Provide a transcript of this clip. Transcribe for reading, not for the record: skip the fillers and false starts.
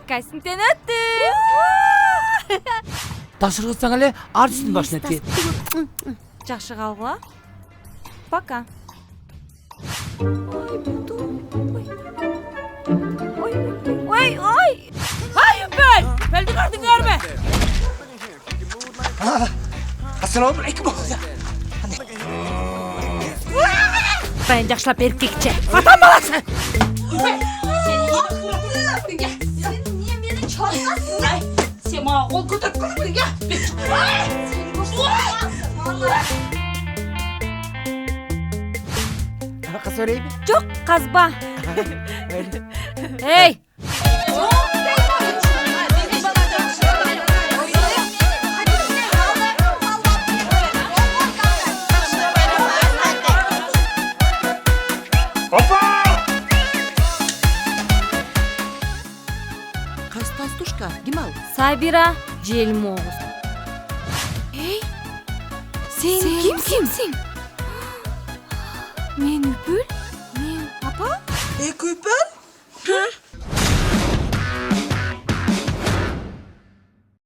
Кастингден өттүм. Тапшыргансаң эле артисттин башына ти. Жакшы калгыла. Пока. Ой. Айымбай! Белди көрдүңөрбү? Ассаламу алейкум. Ben жакшылап эркекче. Атам баласы. Sen niye beni çağırmazsın? Sen bana kol götürüp kırmıyor ya. Seni boşuna. Aka söyleyeyim mi? Жок, казба. Öyle. Эй! Тастушка, ким ал? Сабира Желмоғыз. Эй, сен кимсиң? Мен Үпүл? Мен апа? Күпөл?